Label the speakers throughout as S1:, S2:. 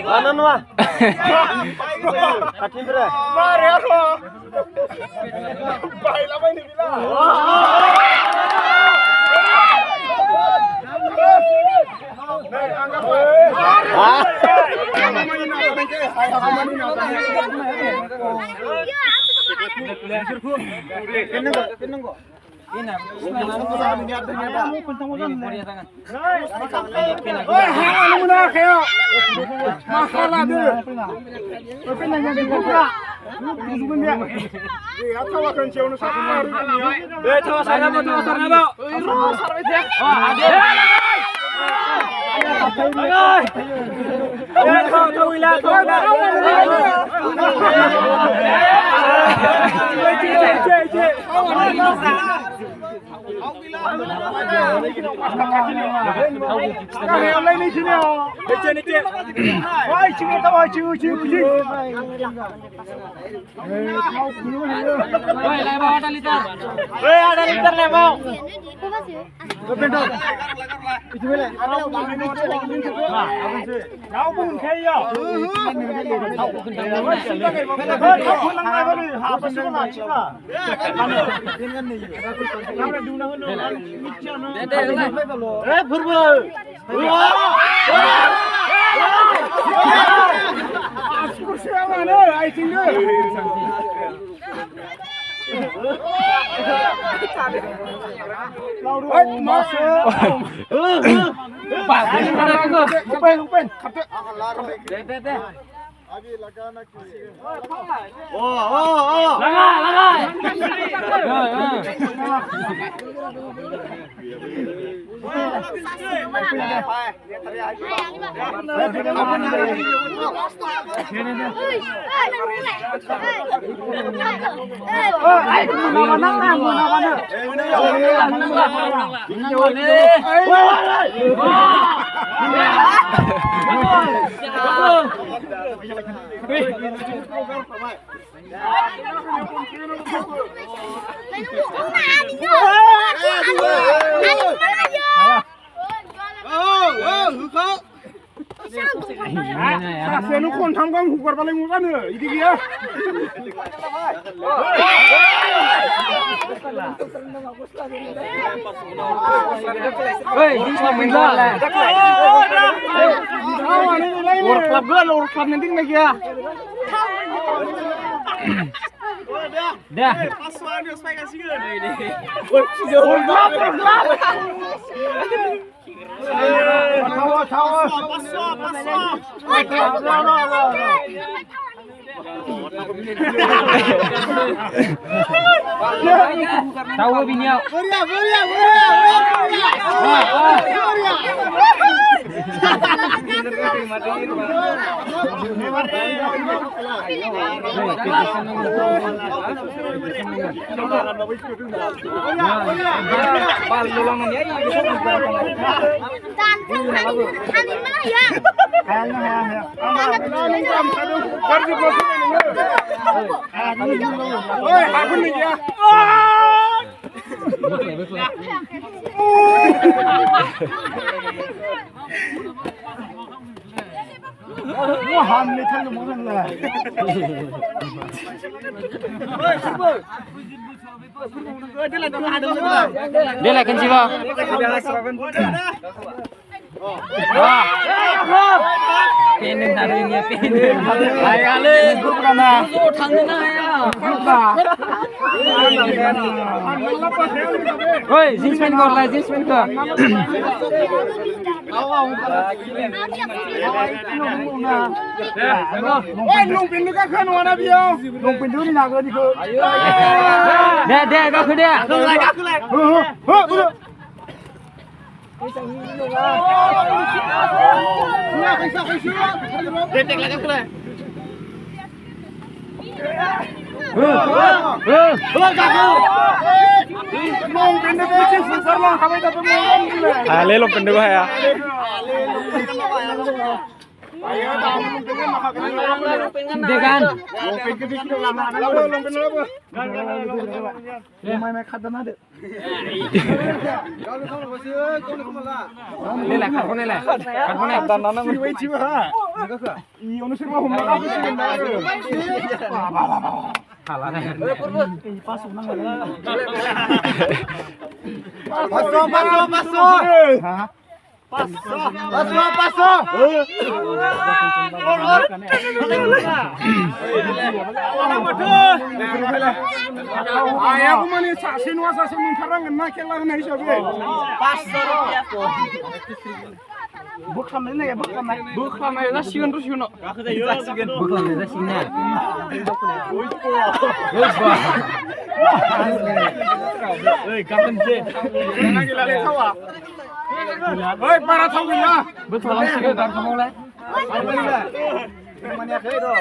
S1: Anan wah. Katin bre. Mari aku. Baiklah main ini lah. Saya kon tanggang hukar paling muka nih, ini dia. Hei, ini sama lah. Work club gue, work club nanti lagi ya. Dah. Pasuan dia supaya kasih gue. Work club. Tahu binyau. Dia lah kan siapa? Penin tadinya penin. Kali bukan Woi, zinsmen kau lah, zinsmen kau. Nung pindu kan kan warna biau. Nung pindu ni nak ni kau. Dah, kau dia. Kau Detek lagi pula. Mau pindah kucing besar lah, kami dapat mau.
S2: Lelo pendek ya.
S1: Dekan. Paso. Aku mani sasin wasa semun karangan nak kelah naik sabi. Paso. Bukan mana ya, bukan mana siun terus yuno. Bukan mana sinya. Kapan je? Lagi lagi kawa. Oi, para tahu ya. Betul langsung ke kamu lah. Mana kau itu?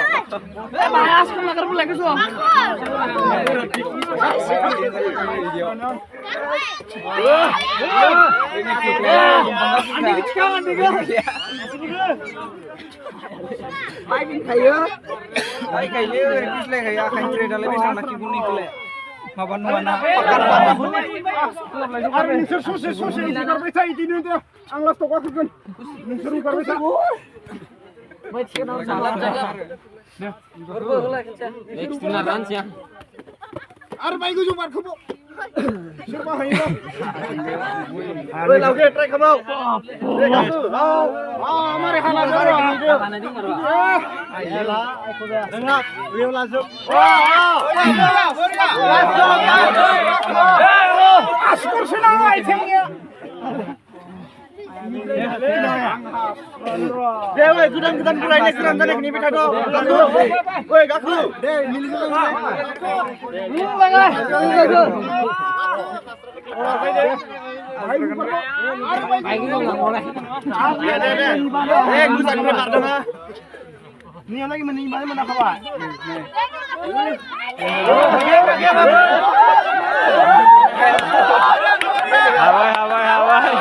S1: Mas, kamu nak kerja lagi so. Andi kecil, andi kecil. Baik kayu. Baik kayu, habis lagi ya. Kayu trade lagi sama kibuni kule. Mapan mana? Hari ini susu ikar beca itu nih dia. Anglas toko aku kan. Seru ikar beca. Macam mana salah jaga? Berbela kita. Next tunaran sih. Arba itu cuma kamu. Siapa ini? Woi, lagi try kamu. Mari halah dulu. Ayolah, aku dah. Dengar, video langsung. Askur senang aja. Dewa, gudang pulai next round tadi ni beta do. Woi, gaku. Deh, milih dulu. Baik itu nggak boleh. Gusan benar dong. Ni lagi menimbang mana kawan?
S2: Hawai.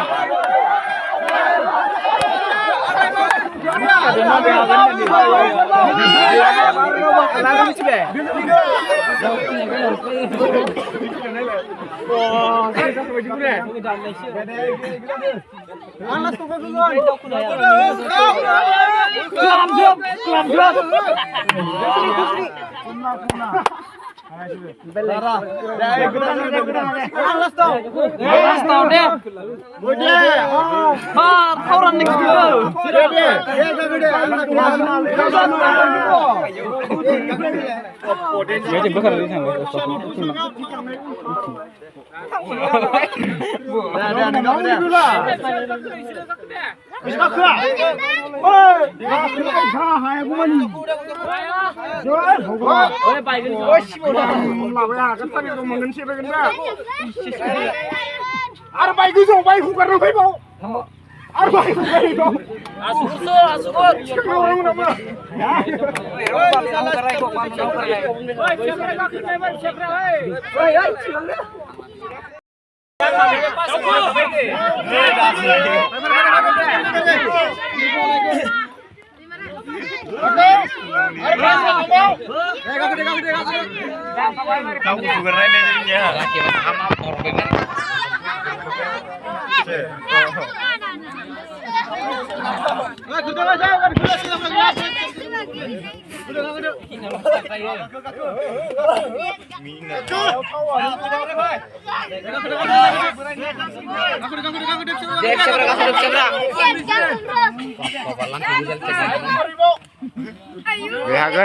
S2: Kamu juga rene jadinya. Laki sama korbannya.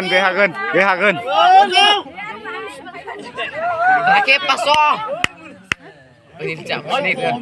S2: Behagen. Laki paso. Ini jam ini kan.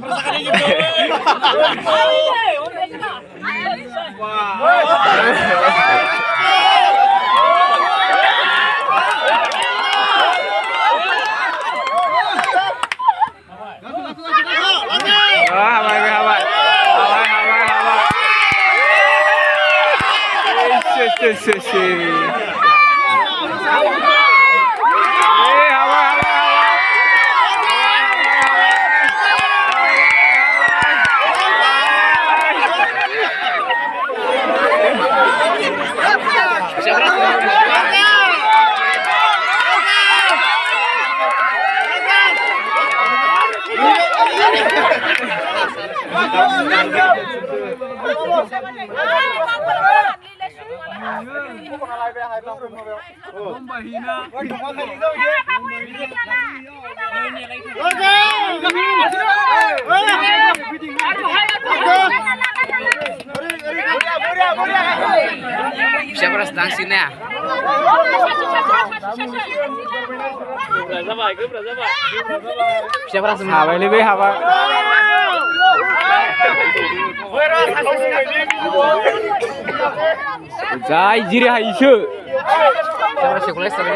S3: Siapa sedang sini ya? Siapa rasa
S1: Hawa lebih hawa. Jai jiri hai isu.
S3: siapa rasa kulis tapi